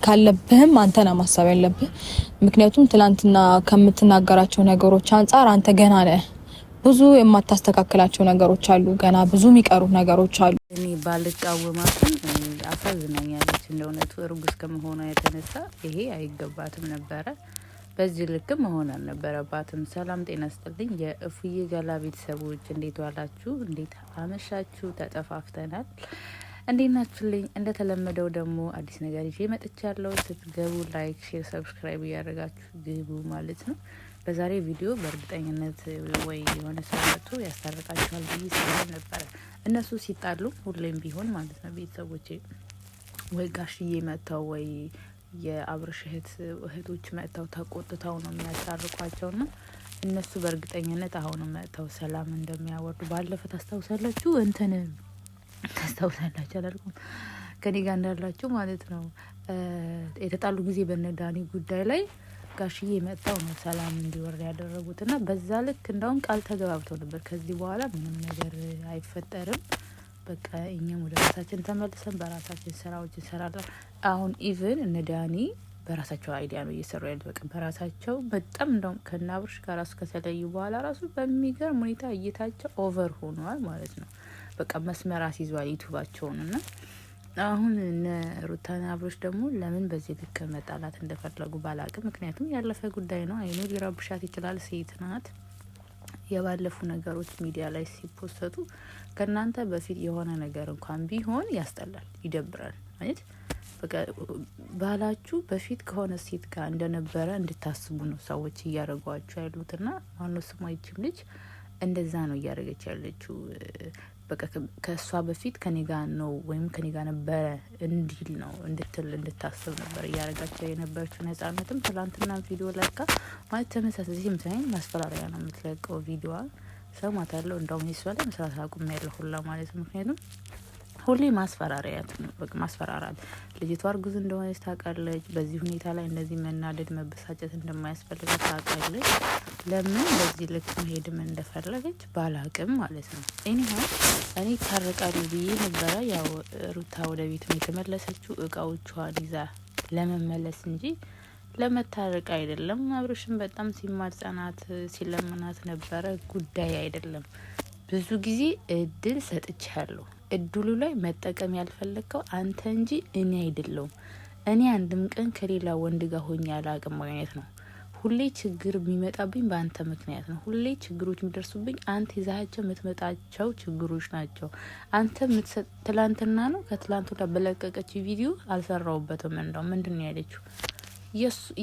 ካለብህም አንተና ማሰብ ያለብህ ምክንያቱም ትላንትና ከምትናገራቸው ነገሮች አንፃር አንተ ገና ነህ። ብዙ የማታስተካክላቸው ነገሮች አሉ። ገና ብዙ የሚቀሩ ነገሮች አሉ። እኔ ባልቃወማትም አሳዝናኛለች። እንደውነቱ እርጉዝ ከመሆኗ የተነሳ ይሄ አይገባትም ነበረ። በዚህ ልክ መሆን አልነበረባትም። ሰላም ጤና ስጥልኝ የእፉዬ ገላ ቤተሰቦች፣ እንዴት ዋላችሁ? እንዴት አመሻችሁ? ተጠፋፍተናል። እንዴት ናችሁልኝ? እንደተለመደው ደግሞ አዲስ ነገር ይዤ መጥቻለሁ። ስትገቡ ላይክ፣ ሼር፣ ሰብስክራይብ እያደረጋችሁ ግቡ ማለት ነው። በዛሬ ቪዲዮ በእርግጠኝነት ወይ የሆነ ሰው መጥቶ ያስታርቃችኋል ብዬ ስለሆነ ነበረ። እነሱ ሲጣሉ ሁሌም ቢሆን ማለት ነው ቤተሰቦቼ ወይ ጋሽዬ መጥተው ወይ የአብርሽ እህቶች መጥተው ተቆጥተው ነው የሚያስታርቋቸው ና እነሱ በእርግጠኝነት አሁንም መጥተው ሰላም እንደሚያወርዱ ባለፈ ታስታውሳላችሁ። ታስታውሳላችሁ አላልኩም ከኔ ጋር እንዳላችሁ ማለት ነው። የተጣሉ ጊዜ በነዳኒ ጉዳይ ላይ ጋሽዬ መጣው ነው ሰላም እንዲወርድ ያደረጉት እና በዛ ልክ እንደውም ቃል ተገባብተው ነበር። ከዚህ በኋላ ምንም ነገር አይፈጠርም፣ በቃ እኛም ወደ ራሳችን ተመልሰን በራሳችን ስራዎች እንሰራለን። አሁን ኢቭን እነ ዳኒ በራሳቸው አይዲያ ነው እየሰሩ ያሉት። በቃ በራሳቸው በጣም እንደውም ከናብርሽ ጋር ራሱ ከተለዩ በኋላ ራሱ በሚገርም ሁኔታ እይታቸው ኦቨር ሆኗል ማለት ነው። በቃ መስመር አስይዟል ዩቱባቸውን እና አሁን እነ ሩታና አብርሽ ደግሞ ለምን በዚህ ልክ መጣላት እንደፈለጉ ባላቅም፣ ምክንያቱም ያለፈ ጉዳይ ነው። አይኑ ሊረብሻት ይችላል፣ ሴት ናት። የባለፉ ነገሮች ሚዲያ ላይ ሲፖሰቱ ከእናንተ በፊት የሆነ ነገር እንኳን ቢሆን ያስጠላል፣ ይደብራል ማለት በቃ ባላችሁ በፊት ከሆነ ሴት ጋር እንደነበረ እንድታስቡ ነው ሰዎች እያደረጓችሁ ያሉትና ማነው ስሟ ይችም ልጅ እንደዛ ነው እያደረገች ያለችው። በቃ ከሷ በፊት ከኔ ጋር ነው ወይም ከኔ ጋር ነበረ እንዲል ነው እንድታስብ ነበር እያደረጋቸው የነበረችው። ነጻነትም ትላንትና ቪዲዮ ለካ ማለት ተመሳሳይ ሲምሳይን ማስፈራሪያ ነው የምትለቀው ቪዲዮዋን ሰማታለሁ። እንደውም ይሷ ላይ መስራት አቁም ያለ ሁላ ማለት ነው። ምክንያቱም ሁሌ ማስፈራሪያት ነው፣ በቃ ማስፈራራት። ልጅቷ እርጉዝ እንደሆነች ታውቃለች። በዚህ ሁኔታ ላይ እንደዚህ መናደድ መበሳጨት እንደማያስፈልጋት ታውቃለች። ለምን በዚህ ልክ መሄድም እንደፈለገች ባላቅም ማለት ነው። እኔ ታረቃሉ ብዬ ነበረ። ያው ሩታ ወደ ቤት የተመለሰችው እቃዎቿን ይዛ ለመመለስ እንጂ ለመታረቅ አይደለም። አብርሽም በጣም ሲማጸናት ሲለምናት ነበረ። ጉዳይ አይደለም። ብዙ ጊዜ እድል ሰጥቻለሁ። እድሉ ላይ መጠቀም ያልፈለግከው አንተ እንጂ እኔ አይደለሁም። እኔ አንድም ቀን ከሌላ ወንድ ጋር ሆኜ አላቅም አይነት ነው። ሁሌ ችግር የሚመጣብኝ በአንተ ምክንያት ነው። ሁሌ ችግሮች የሚደርሱብኝ አንተ ይዛቸው የምትመጣቸው ችግሮች ናቸው። አንተ ትላንትና ነው ከትላንት ወዲያ በለቀቀች ቪዲዮ አልሰራውበትም። እንደው ምንድን ነው ያለችው?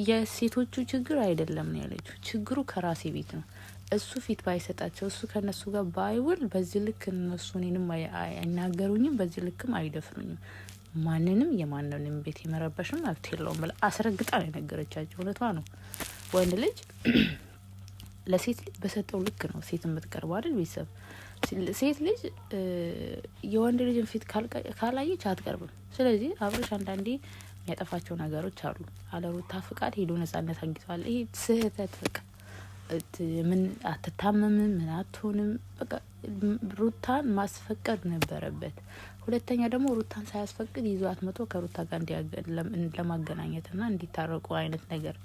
የሴቶቹ ችግር አይደለም ነው ያለችው። ችግሩ ከራሴ ቤት ነው። እሱ ፊት ባይሰጣቸው እሱ ከነሱ ጋር ባይውል በዚህ ልክ እነሱ እኔንም አይናገሩኝም፣ በዚህ ልክም አይደፍሩኝም። ማንንም የማንንም ቤት የመረበሽም መብት የለውም ብላ አስረግጣ ነው የነገረቻቸው። እውነቷ ነው። ወንድ ልጅ ለሴት ልጅ በሰጠው ልክ ነው ሴት የምትቀርበው አይደል? ቤተሰብ ሴት ልጅ የወንድ ልጅን ፊት ካላየች አትቀርብም። ስለዚህ አብርሽ አንዳንዴ የሚያጠፋቸው ነገሮች አሉ። አለሩታ ፍቃድ ሄዶ ነጻነት አግኝቷል። ይሄ ስህተት በቃ ምን አትታመምም፣ ምን አትሆንም። በቃ ሩታን ማስፈቀድ ነበረበት። ሁለተኛ ደግሞ ሩታን ሳያስፈቅድ ይዟት መቶ ከሩታ ጋር ለማገናኘትና እንዲታረቁ አይነት ነገር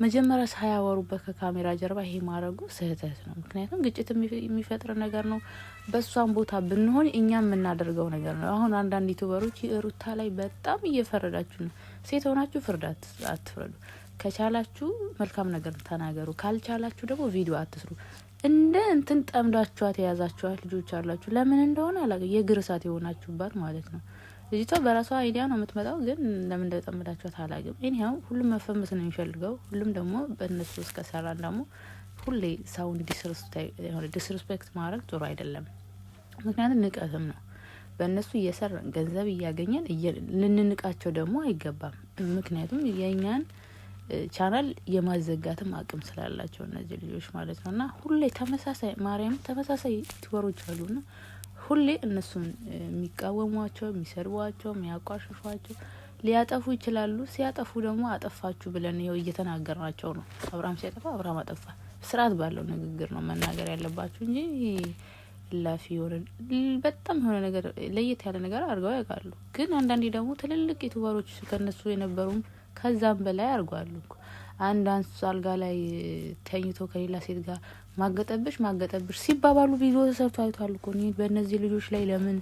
መጀመሪያ ሳያወሩበት ከካሜራ ጀርባ ይሄ ማድረጉ ስህተት ነው። ምክንያቱም ግጭት የሚፈጥር ነገር ነው። በእሷን ቦታ ብንሆን እኛም የምናደርገው ነገር ነው። አሁን አንዳንድ ዩቱበሮች ሩታ ላይ በጣም እየፈረዳችሁ ነው። ሴት ሆናችሁ ፍርድ አትፍረዱ። ከቻላችሁ መልካም ነገር ተናገሩ፣ ካልቻላችሁ ደግሞ ቪዲዮ አትስሩ። እንደ እንትን ጠምዳችኋት የያዛችኋት ልጆች አላችሁ። ለምን እንደሆነ አላውቅም። የእግር እሳት የሆናችሁባት ማለት ነው። ልጅቷ በራሷ አይዲያ ነው የምትመጣው፣ ግን ለምን እንደጠመዳችኋት አላውቅም። እኔው ሁሉም መፈመስ ነው የሚፈልገው። ሁሉም ደግሞ በእነሱ እስከሰራን ደግሞ ሁሌ ሰውን ዲስሪስፔክት ማድረግ ጥሩ አይደለም። ምክንያቱም ንቀትም ነው። በእነሱ እየሰራን ገንዘብ እያገኘን ልንንቃቸው ደግሞ አይገባም። ምክንያቱም የእኛን ቻናል የማዘጋትም አቅም ስላላቸው እነዚህ ልጆች ማለት ነው። እና ሁሌ ተመሳሳይ ዩቲዩበሮች አሉና ሁሌ እነሱን የሚቃወሟቸው፣ የሚሰድቧቸው፣ የሚያቋሽሿቸው ሊያጠፉ ይችላሉ። ሲያጠፉ ደግሞ አጠፋችሁ ብለን ይኸው እየተናገርናቸው ነው። አብርሃም ሲያጠፋ አብርሃም አጠፋ፣ ስርዓት ባለው ንግግር ነው መናገር ያለባችሁ እንጂ ላፊ የሆነ በጣም የሆነ ነገር ለየት ያለ ነገር አድርገው ያውቃሉ። ግን አንዳንዴ ደግሞ ትልልቅ ዩቲዩበሮች ከነሱ የነበሩም ከዛም በላይ አድርጓሉ። አንድ አልጋ ላይ ተኝቶ ከሌላ ሴት ጋር ማገጠብሽ ሲባባሉ ቪዲዮ ተሰርቶ አይቷል እኮ። በእነዚህ ልጆች ላይ ለምን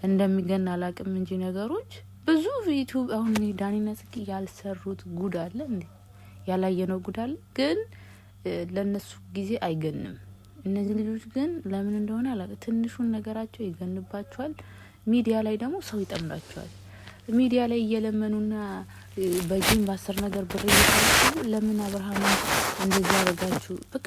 እንደሚገና አላቅም እንጂ ነገሮች ብዙ ዩቲዩብ አሁን ዳኒና ጽጌ ያልሰሩት ጉድ አለ እንዴ? ያላየነው ጉድ አለ። ግን ለነሱ ጊዜ አይገንም። እነዚህ ልጆች ግን ለምን እንደሆነ አላውቅም፣ ትንሹን ነገራቸው ይገንባቸዋል። ሚዲያ ላይ ደግሞ ሰው ይጠምዳቸዋል። ሚዲያ ላይ እየለመኑና በጂም ባሰር ነገር ብር እየሰሩ ለምን አብርሃም እንደዚህ ያደርጋችሁ በቃ